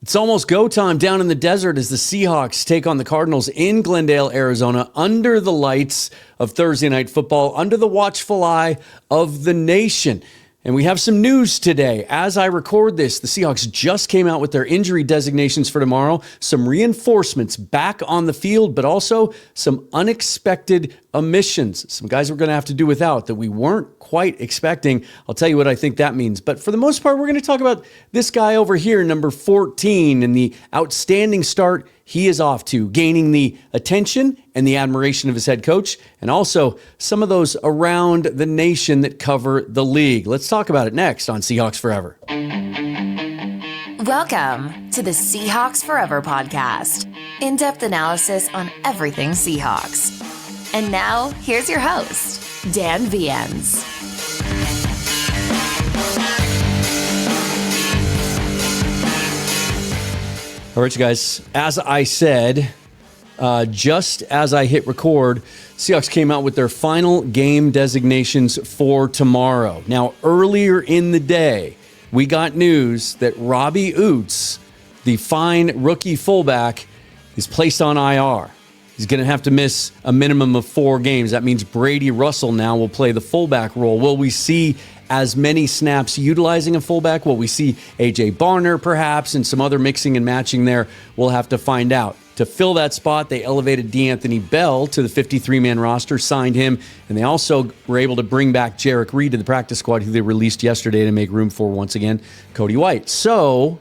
It's almost go time down in the desert as the Seahawks take on the Cardinals in Glendale, Arizona, under the lights of Thursday Night Football, under the watchful eye of the nation. And we have some news today. As I record this, the Seahawks just came out with their injury designations for tomorrow. Some reinforcements back on the field, but also some unexpected omissions. Some guys we're going to have to do without that we weren't quite expecting. I'll tell you what I think that means. But for the most part, we're going to talk about this guy over here, number 14, and the outstanding start he is off to, gaining the attention and the admiration of his head coach, and also some of those around the nation that cover the league. Let's talk about it next on Seahawks Forever. Welcome to the Seahawks Forever podcast. In-depth analysis on everything Seahawks. And now, here's your host, Dan Viens. All right, you guys, as I said, just as I hit record, Seahawks came out with their final game designations for tomorrow. Now, earlier in the day, we got news that Robbie Oots, the fine rookie fullback, is placed on IR. He's going to have to miss a minimum of 4 games. That means Brady Russell now will play the fullback role. Will we see as many snaps utilizing a fullback? Will we see A.J. Barner perhaps and some other mixing and matching there? We'll have to find out. To fill that spot, they elevated D'Anthony Bell to the 53-man roster, signed him, and they also were able to bring back Jarek Reed to the practice squad, who they released yesterday to make room for, once again, Cody White. So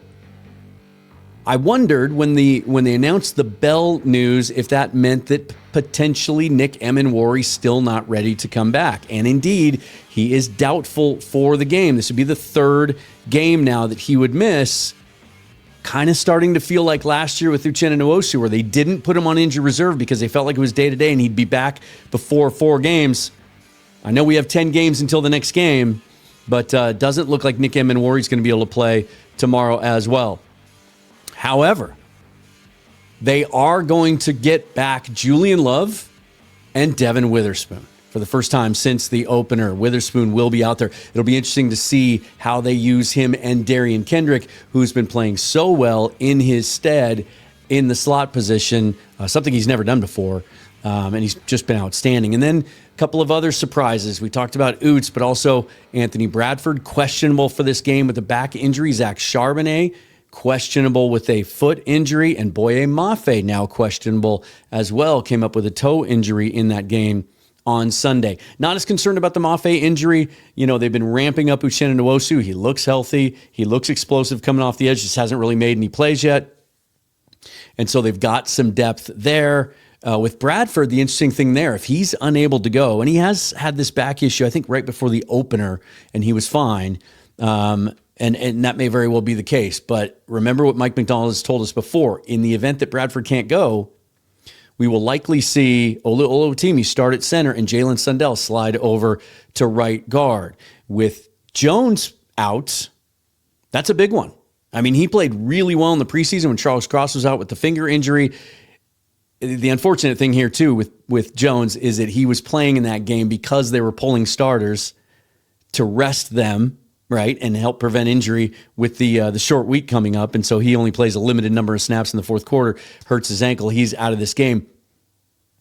I wondered when they announced the Bell news if that meant that potentially Nick Emenwari's still not ready to come back. And indeed, he is doubtful for the game. This would be the 3rd game now that he would miss. Kind of starting to feel like last year with Uchenna Nwosu, where they didn't put him on injury reserve because they felt like it was day-to-day and he'd be back before 4 games. I know we have 10 games until the next game, but doesn't look like Nick Emenwari's going to be able to play tomorrow as well. However, they are going to get back Julian Love and Devin Witherspoon for the first time since the opener. Witherspoon will be out there. It'll be interesting to see how they use him and Darian Kendrick, who's been playing so well in his stead in the slot position, something he's never done before, and he's just been outstanding. And then a couple of other surprises. We talked about Oots, but also Anthony Bradford, questionable for this game with a back injury. Zach Charbonnet, questionable with a foot injury, and Boye Mafe now questionable as well. Came up with a toe injury in that game on Sunday. Not as concerned about the Mafe injury. You know, they've been ramping up Uchenna Nwosu. He looks healthy. He looks explosive coming off the edge. Just hasn't really made any plays yet. And so they've got some depth there. With Bradford, the interesting thing there, if he's unable to go, and he has had this back issue, I think right before the opener, and he was fine, and that may very well be the case. But remember what Mike McDonald has told us before. In the event that Bradford can't go, we will likely see Oluwatimi start at center and Jalen Sundell slide over to right guard. With Jones out, that's a big one. I mean, he played really well in the preseason when Charles Cross was out with the finger injury. The unfortunate thing here, too, with Jones is that he was playing in that game because they were pulling starters to rest them, right, and help prevent injury with the short week coming up. And so he only plays a limited number of snaps in the fourth quarter, hurts his ankle. He's out of this game.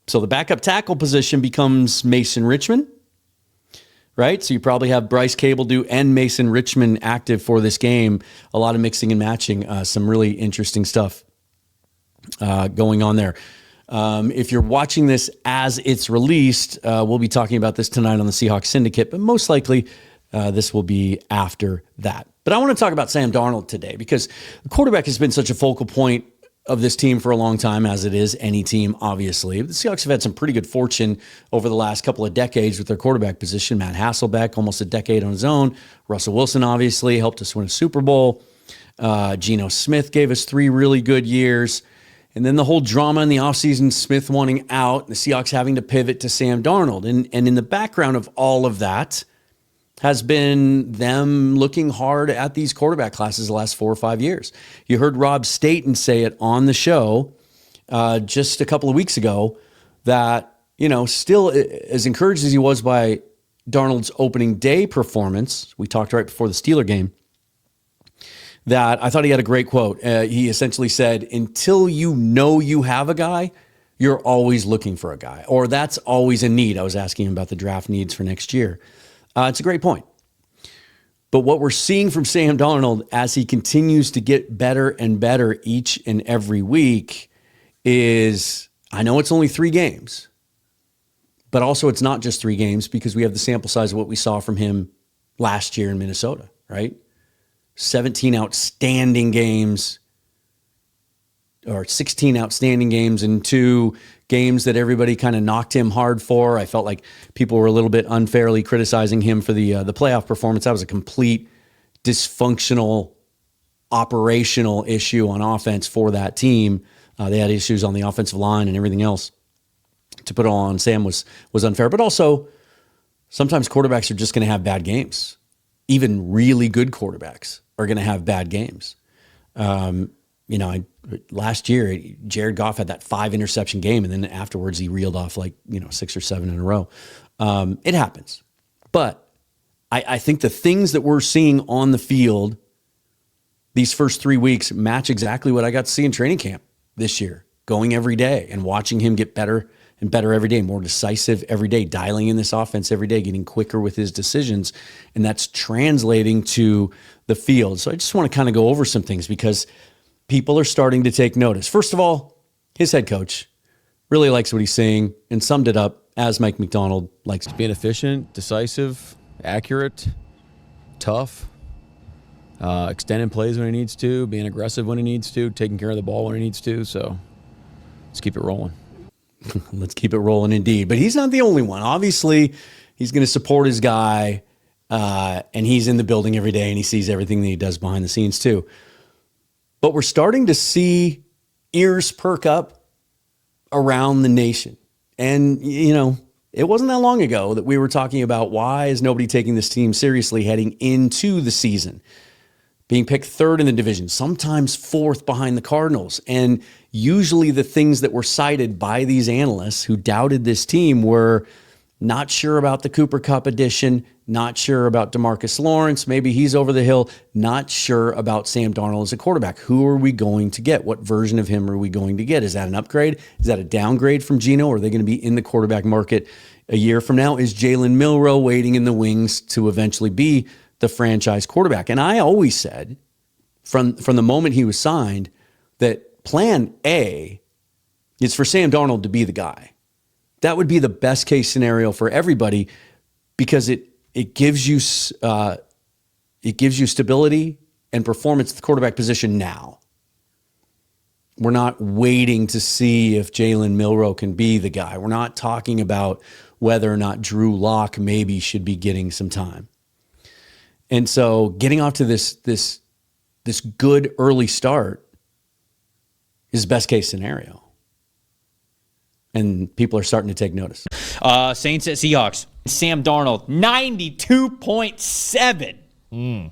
So the backup tackle position becomes Mason Richmond, right? So you probably have Bryce Cable-Dew and Mason Richmond active for this game. A lot of mixing and matching, some really interesting stuff going on there. If you're watching this as it's released, we'll be talking about this tonight on the Seahawks Syndicate, but most likely this will be after that. But I want to talk about Sam Darnold today because the quarterback has been such a focal point of this team for a long time, as it is any team, obviously. The Seahawks have had some pretty good fortune over the last couple of decades with their quarterback position. Matt Hasselbeck, almost a decade on his own. Russell Wilson, obviously, helped us win a Super Bowl. Geno Smith gave us 3 really good years. And then the whole drama in the offseason, Smith wanting out, the Seahawks having to pivot to Sam Darnold. And in the background of all of that has been them looking hard at these quarterback classes the last 4 or 5 years. You heard Rob Staten say it on the show just a couple of weeks ago that, you know, still as encouraged as he was by Darnold's opening day performance, we talked right before the Steeler game, that I thought he had a great quote. He essentially said, until you know you have a guy, you're always looking for a guy, or that's always a need. I was asking him about the draft needs for next year. It's a great point. But what we're seeing from Sam Darnold as he continues to get better and better each and every week is, I know it's only 3 games, but also it's not just 3 games because we have the sample size of what we saw from him last year in Minnesota, right? 17 outstanding games, or 16 outstanding games, and 2 games that everybody kind of knocked him hard for. I felt like people were a little bit unfairly criticizing him for the playoff performance. That was a complete dysfunctional operational issue on offense for that team. They had issues on the offensive line and everything else. To put it all on Sam was unfair. But also, sometimes quarterbacks are just going to have bad games. Even really good quarterbacks are going to have bad games. Last year, Jared Goff had that 5 interception game, and then afterwards he reeled off 6 or 7 in a row. It happens. But I think the things that we're seeing on the field these first 3 weeks match exactly what I got to see in training camp this year, going every day and watching him get better and better every day, more decisive every day, dialing in this offense every day, getting quicker with his decisions, and that's translating to the field. So I just want to kind of go over some things because people are starting to take notice. First of all, his head coach really likes what he's saying and summed it up as Mike Macdonald likes to be. Being efficient, decisive, accurate, tough, extending plays when he needs to, being aggressive when he needs to, taking care of the ball when he needs to. So let's keep it rolling. Let's keep it rolling indeed. But he's not the only one. Obviously, he's going to support his guy, and he's in the building every day, and he sees everything that he does behind the scenes too. But we're starting to see ears perk up around the nation. And, it wasn't that long ago that we were talking about why is nobody taking this team seriously heading into the season. Being picked 3rd in the division, sometimes 4th behind the Cardinals. And usually the things that were cited by these analysts who doubted this team were not sure about the Cooper Kupp addition, not sure about DeMarcus Lawrence, maybe he's over the hill, not sure about Sam Darnold as a quarterback. Who are we going to get? What version of him are we going to get? Is that an upgrade? Is that a downgrade from Geno? Are they going to be in the quarterback market a year from now? Is Jalen Milroe waiting in the wings to eventually be the franchise quarterback? And I always said from the moment he was signed that plan A is for Sam Darnold to be the guy. That would be the best case scenario for everybody because it gives you stability and performance at the quarterback position now. We're not waiting to see if Jalen Milroe can be the guy. We're not talking about whether or not Drew Lock maybe should be getting some time. And so getting off to this good early start is best case scenario. And people are starting to take notice. Saints at Seahawks. Sam Darnold, 92.7.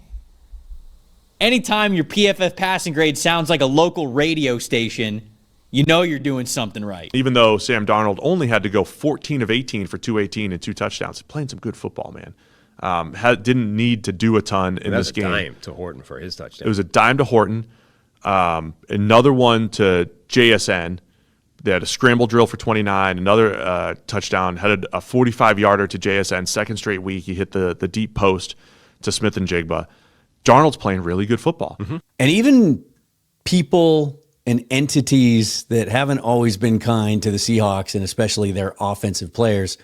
Anytime your PFF passing grade sounds like a local radio station, you know you're doing something right. Even though Sam Darnold only had to go 14 of 18 for 218 and 2 touchdowns, playing some good football, man. Didn't need to do a ton in this game. That was a dime to Horton for his touchdown. It was a dime to Horton. Another one to JSN. They had a scramble drill for 29, another touchdown, had a 45-yarder to JSN, second straight week. He hit the deep post to Smith-Njigba. Darnold's playing really good football. Mm-hmm. And even people and entities that haven't always been kind to the Seahawks, and especially their offensive players,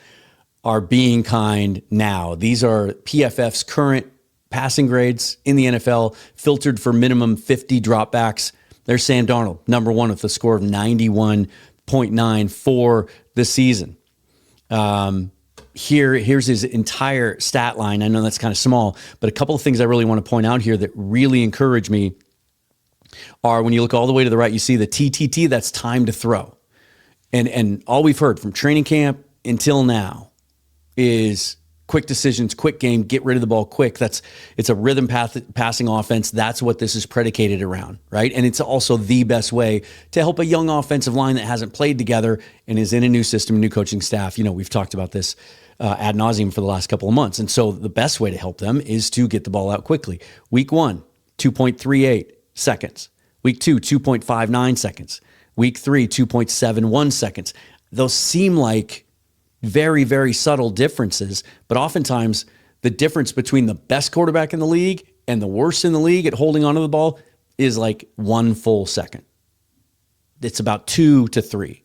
are being kind now. These are PFF's current passing grades in the NFL, filtered for minimum 50 dropbacks. There's Sam Darnold, number 1 with a score of 91.9 for the season. Here's his entire stat line. I know that's kind of small, but a couple of things I really want to point out here that really encourage me are when you look all the way to the right, you see the TTT, that's time to throw. And all we've heard from training camp until now is quick decisions, quick game, get rid of the ball quick. It's a rhythm passing offense. That's what this is predicated around, right? And it's also the best way to help a young offensive line that hasn't played together and is in a new system, new coaching staff. We've talked about this ad nauseum for the last couple of months. And so the best way to help them is to get the ball out quickly. Week 1, 2.38 seconds. Week 2, 2.59 seconds. Week 3, 2.71 seconds. Those seem like very, very subtle differences, but oftentimes the difference between the best quarterback in the league and the worst in the league at holding onto the ball is like 1 full second. It's about 2 to 3.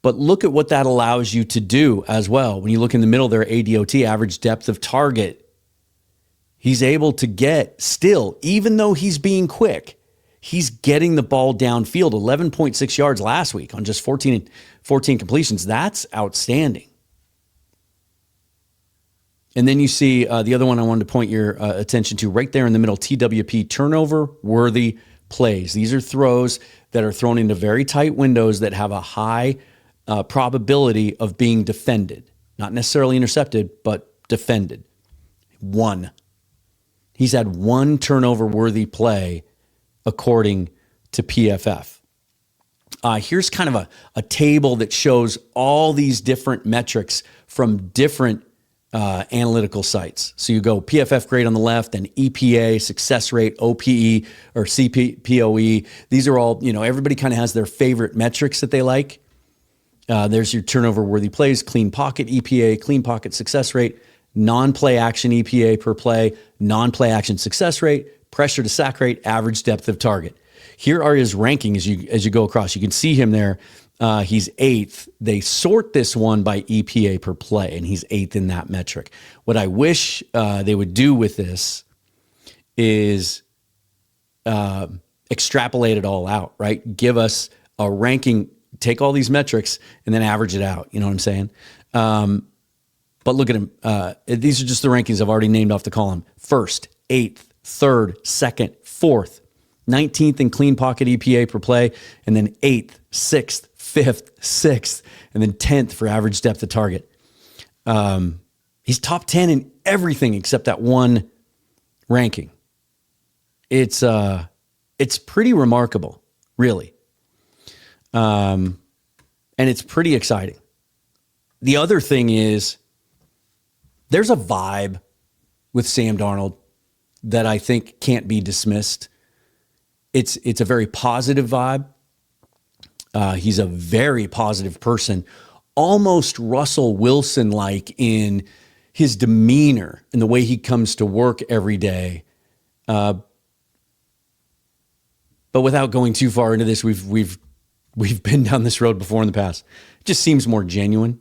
But look at what that allows you to do as well. When you look in the middle there, ADOT, average depth of target, he's able to get still, even though he's being quick, he's getting the ball downfield, 11.6 yards last week on just 14 completions. That's outstanding. And then you see the other one I wanted to point your attention to right there in the middle, TWP, turnover-worthy plays. These are throws that are thrown into very tight windows that have a high probability of being defended. Not necessarily intercepted, but defended. 1. He's had 1 turnover-worthy play according to PFF. Here's kind of a table that shows all these different metrics from different analytical sites. So you go PFF grade on the left, and EPA, success rate, OPE, or CPOE. These are all, everybody kind of has their favorite metrics that they like. There's your turnover-worthy plays, clean pocket EPA, clean pocket success rate, non-play action EPA per play, non-play action success rate, pressure to sack rate, average depth of target. Here are his ranking as you go across. You can see him there. He's 8th. They sort this one by EPA per play, and he's 8th in that metric. What I wish they would do with this is extrapolate it all out, right? Give us a ranking, take all these metrics, and then average it out. You know what I'm saying? But look at him. These are just the rankings I've already named off the column. 1st, 8th, 3rd, 2nd, 4th, 19th in clean pocket EPA per play, and then 8th, 6th, 5th, 6th, and then 10th for average depth of target. He's top 10 in everything except that one ranking. It's pretty remarkable, really. And it's pretty exciting. The other thing is there's a vibe with Sam Darnold that I think can't be dismissed. It's a very positive vibe. He's a very positive person, almost Russell Wilson-like in his demeanor and the way he comes to work every day. But without going too far into this, we've been down this road before in the past. It just seems more genuine.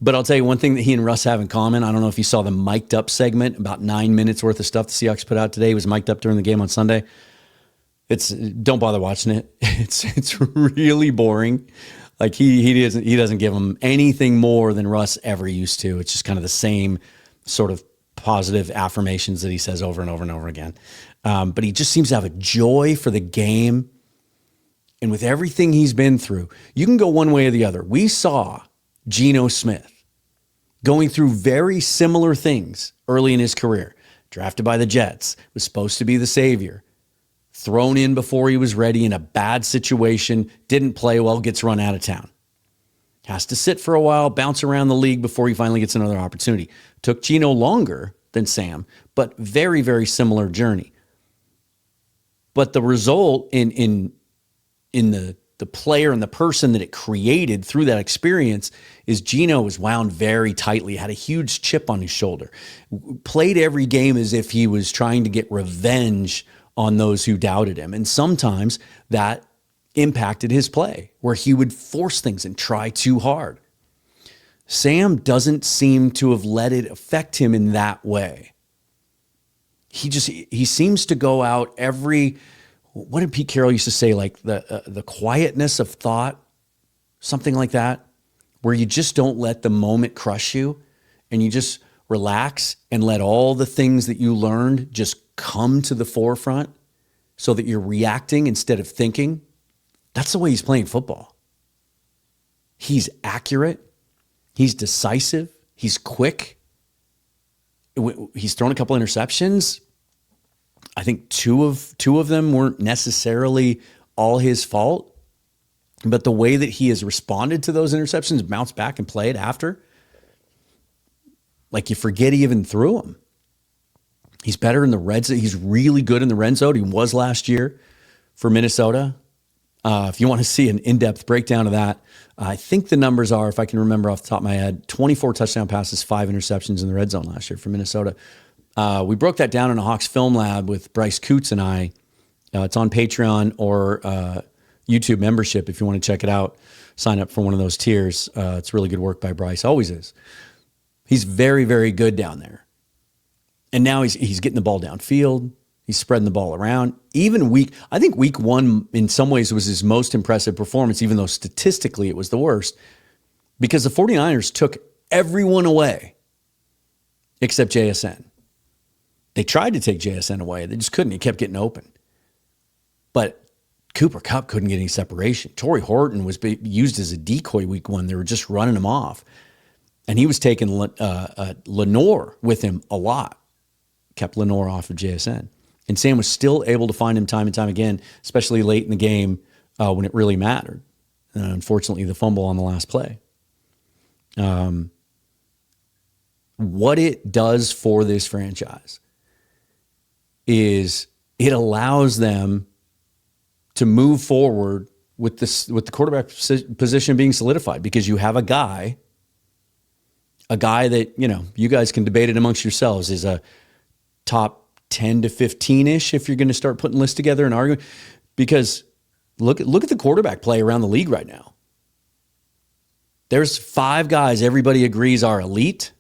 But I'll tell you one thing that he and Russ have in common. I don't know if you saw the mic'd up segment, about 9 minutes worth of stuff the Seahawks put out today. It was mic'd up during the game on Sunday. Don't bother watching it. It's really boring. Like he doesn't give them anything more than Russ ever used to. It's just kind of the same sort of positive affirmations that he says over and over and over again. But he just seems to have a joy for the game. And with everything he's been through, you can go one way or the other. We saw Geno Smith going through very similar things early in his career. Drafted by the Jets, was supposed to be the savior. Thrown in before he was ready in a bad situation, didn't play well, gets run out of town. Has to sit for a while, bounce around the league before he finally gets another opportunity. Took Geno longer than Sam, but very, very similar journey. But the result in the player and the person that it created through that experience is Geno was wound very tightly, had a huge chip on his shoulder, played every game as if he was trying to get revenge on those who doubted him. And sometimes that impacted his play, where he would force things and try too hard. Sam doesn't seem to have let it affect him in that way. He seems to go out what did Pete Carroll used to say? Like the quietness of thought, something like that, where you just don't let the moment crush you and you just relax and let all the things that you learned just come to the forefront so that you're reacting instead of thinking. That's the way he's playing football. He's accurate. He's decisive. He's quick. He's thrown a couple interceptions. I think two of them weren't necessarily all his fault, but the way that he has responded to those interceptions, bounced back and played after, like you forget he even threw them. He's better in the red zone. He's really good in the red zone. He was last year for Minnesota. If you want to see an in-depth breakdown of that, I think the numbers are, if I can remember off the top of my head, 24 touchdown passes, 5 interceptions in the red zone last year for Minnesota. We broke that down in a Hawks Film Lab with Bryce Coots and I. It's on Patreon or YouTube membership if you want to check it out. Sign up for one of those tiers. It's really good work by Bryce. Always is. He's very, very good down there. And now he's getting the ball downfield. He's spreading the ball around. I think week 1 in some ways was his most impressive performance, even though statistically it was the worst, because the 49ers took everyone away except JSN. They tried to take JSN away. They just couldn't. He kept getting open. But Cooper Kupp couldn't get any separation. Torrey Horton was used as a decoy week 1. They were just running him off. And he was taking Lenore with him a lot. Kept Lenore off of JSN. And Sam was still able to find him time and time again, especially late in the game when it really mattered. And unfortunately, the fumble on the last play. What it does for this franchise is it allows them to move forward with the quarterback position being solidified, because you have a guy that, you guys can debate it amongst yourselves, is a top 10 to 15-ish if you're going to start putting lists together and arguing. Because look at the quarterback play around the league right now. There's 5 guys everybody agrees are elite.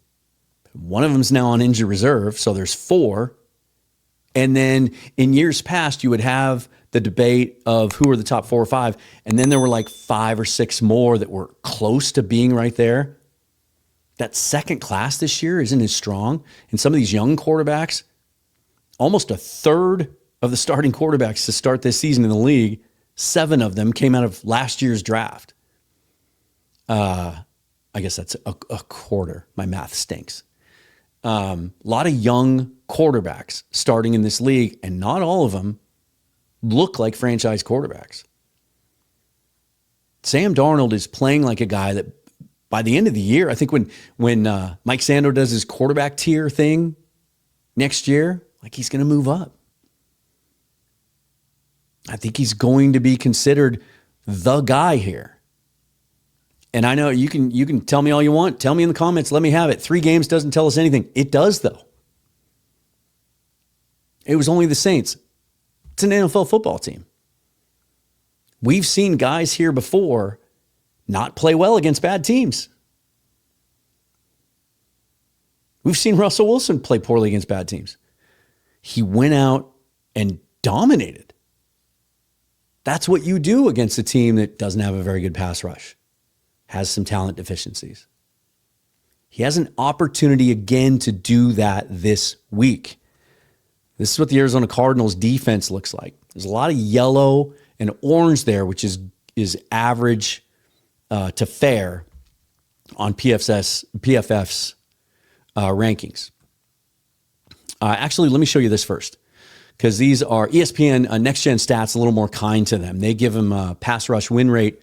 One of them's now on injured reserve, so there's 4. And then in years past, you would have the debate of who are the top 4 or 5, and then there were like 5 or 6 more that were close to being right there. That second class this year isn't as strong. And some of these young quarterbacks, almost a third of the starting quarterbacks to start this season in the league, 7 of them came out of last year's draft. I guess that's a quarter. My math stinks. A lot of young quarterbacks starting in this league, and not all of them look like franchise quarterbacks. Sam Darnold is playing like a guy that by the end of the year, I think when Mike Sando does his quarterback tier thing next year, like, he's going to move up. I think he's going to be considered the guy here. And I know you can tell me all you want. Tell me in the comments. Let me have it. 3 games doesn't tell us anything. It does, though. It was only the Saints. It's an NFL football team. We've seen guys here before not play well against bad teams. We've seen Russell Wilson play poorly against bad teams. He went out and dominated. That's what you do against a team that doesn't have a very good pass rush, has some talent deficiencies. He has an opportunity again to do that this week. This is what the Arizona Cardinals defense looks like. There's a lot of yellow and orange there, which is average to fair on PFF's rankings. Actually, let me show you this first, because these are ESPN Next Gen Stats, a little more kind to them. They give them a pass rush win rate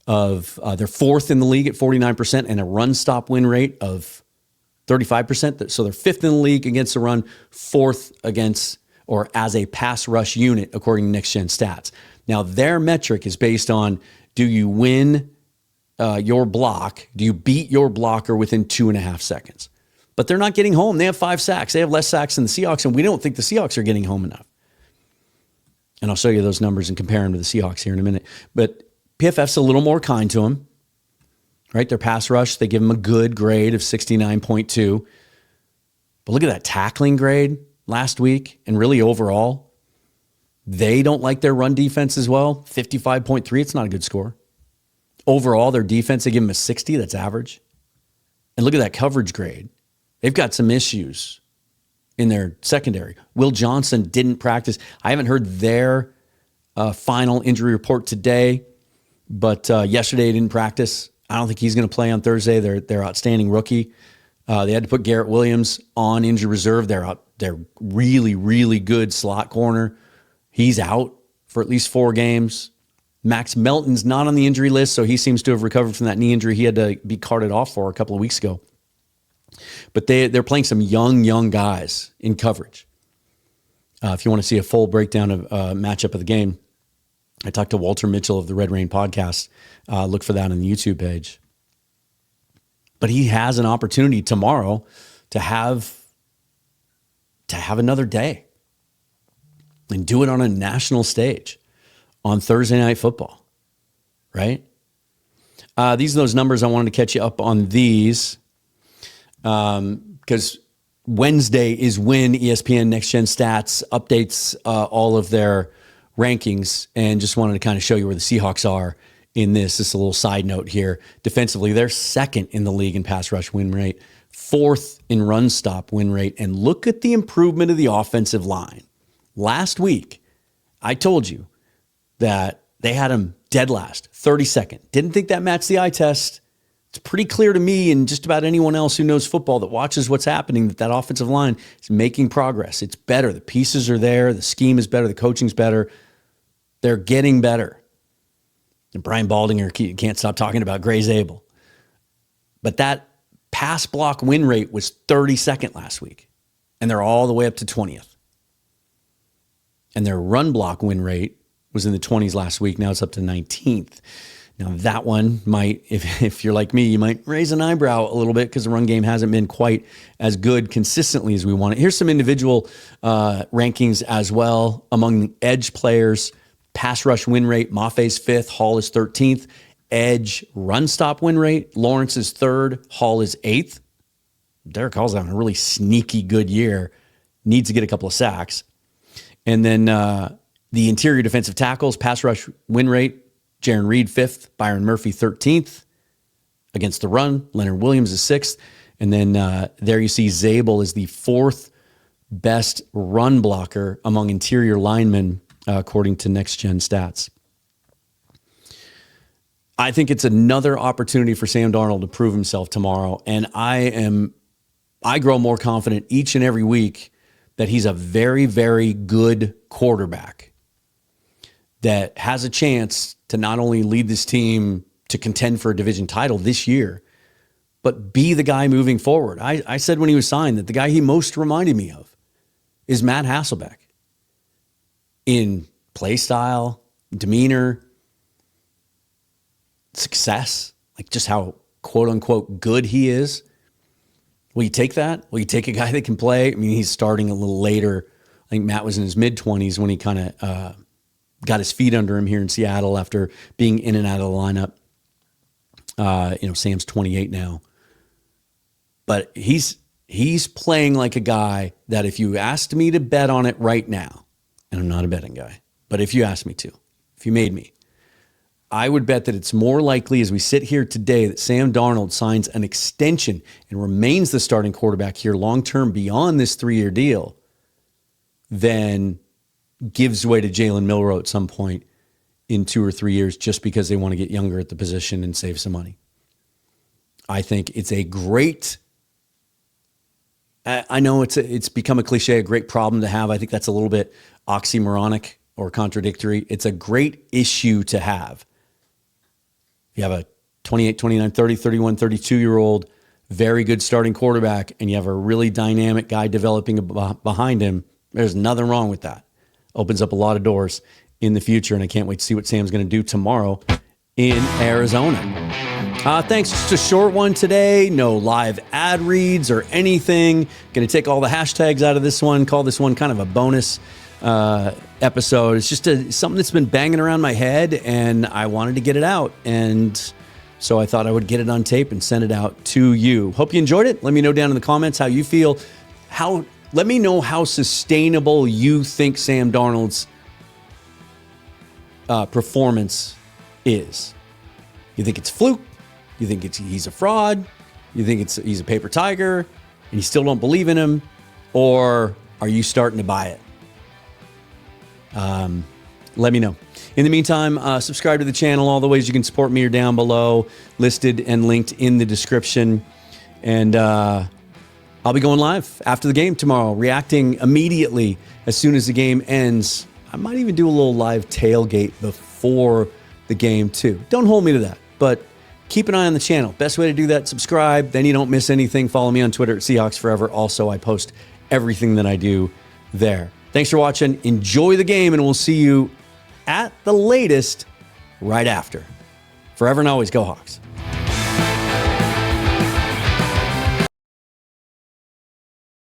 of, they're 4th in the league at 49% and a run stop win rate of 35%. So they're 5th in the league against the run, 4th against or as a pass rush unit, according to Next Gen Stats. Now, their metric is based on, do you win your block? Do you beat your blocker within 2.5 seconds? But they're not getting home. They have 5 sacks. They have less sacks than the Seahawks, and we don't think the Seahawks are getting home enough. And I'll show you those numbers and compare them to the Seahawks here in a minute. But PFF's a little more kind to them, right? Their pass rush, they give them a good grade of 69.2. But look at that tackling grade last week, and really overall. They don't like their run defense as well. 55.3, it's not a good score. Overall, their defense, they give them a 60, that's average. And look at that coverage grade. They've got some issues in their secondary. Will Johnson didn't practice. I haven't heard their final injury report today, but yesterday he didn't practice. I don't think he's going to play on Thursday. They're outstanding rookie. They had to put Garrett Williams on injury reserve. They're really, really good slot corner. He's out for at least 4 games. Max Melton's not on the injury list, so he seems to have recovered from that knee injury he had to be carted off for a couple of weeks ago. But they're playing some young guys in coverage. If you want to see a full breakdown of matchup of the game, I talked to Walter Mitchell of the Red Rain podcast. Look for that on the YouTube page. But he has an opportunity tomorrow to have another day and do it on a national stage on Thursday Night Football, right? These are those numbers. I wanted to catch you up on these because Wednesday is when ESPN Next Gen Stats updates all of their rankings, and just wanted to kind of show you where the Seahawks are in this. Just a little side note here. Defensively, they're second in the league in pass rush win rate, fourth in run stop win rate, and look at the improvement of the offensive line. Last week, I told you that they had them dead last, 32nd. Didn't think that matched the eye test. It's pretty clear to me and just about anyone else who knows football that watches what's happening that offensive line is making progress. It's better. The pieces are there. The scheme is better. The coaching's better. They're getting better. And Brian Baldinger can't stop talking about Gray Zabel. But that pass block win rate was 32nd last week, and they're all the way up to 20th. And their run block win rate was in the 20s last week. Now it's up to 19th. Now that one might, if you're like me, you might raise an eyebrow a little bit because the run game hasn't been quite as good consistently as we want it. Here's some individual rankings as well among edge players. Pass rush win rate, Maffe's 5th, Hall is 13th. Edge run stop win rate, Lawrence is 3rd, Hall is 8th. Derek Hall's having a really sneaky good year. Needs to get a couple of sacks. And then the interior defensive tackles, pass rush win rate, Jaron Reed 5th, Byron Murphy 13th. Against the run, Leonard Williams is 6th. And then there you see Zabel is the 4th best run blocker among interior linemen, according to Next Gen Stats. I think it's another opportunity for Sam Darnold to prove himself tomorrow. And I grow more confident each and every week that he's a very, very good quarterback that has a chance to not only lead this team to contend for a division title this year, but be the guy moving forward. I said when he was signed that the guy he most reminded me of is Matt Hasselbeck in play style, demeanor, success, like just how quote unquote good he is. Will you take that? Will you take a guy that can play? I mean, he's starting a little later. I think Matt was in his mid-20s when he kind of got his feet under him here in Seattle after being in and out of the lineup. Sam's 28 now. But he's playing like a guy that if you asked me to bet on it right now, and I'm not a betting guy, but if you asked me to, if you made me, I would bet that it's more likely as we sit here today that Sam Darnold signs an extension and remains the starting quarterback here long-term beyond this 3-year deal than gives way to Jalen Milroe at some point in 2 or 3 years just because they want to get younger at the position and save some money. I think it's a great, I know it's become a cliche, a great problem to have. I think that's a little bit oxymoronic or contradictory. It's a great issue to have. You have a 28, 29, 30, 31, 32-year-old, very good starting quarterback, and you have a really dynamic guy developing behind him. There's nothing wrong with that. Opens up a lot of doors in the future, and I can't wait to see what Sam's going to do tomorrow in Arizona. Thanks. Just a short one today. No live ad reads or anything. Going to take all the hashtags out of this one, call this one kind of a bonus episode. It's just something that's been banging around my head, and I wanted to get it out. And so I thought I would get it on tape and send it out to you. Hope you enjoyed it. Let me know down in the comments how you feel. Let me know how sustainable you think Sam Darnold's performance is. You think it's fluke? You think he's a fraud? You think he's a paper tiger and you still don't believe in him? Or are you starting to buy it? Let me know. In the meantime, subscribe to the channel. All the ways you can support me are down below, listed and linked in the description. And I'll be going live after the game tomorrow, reacting immediately as soon as the game ends. I might even do a little live tailgate before the game too. Don't hold me to that, but keep an eye on the channel. Best way to do that, subscribe. Then you don't miss anything. Follow me on Twitter at Seahawks Forever. Also, I post everything that I do there. Thanks for watching. Enjoy the game, and we'll see you at the latest right after. Forever and always, go Hawks.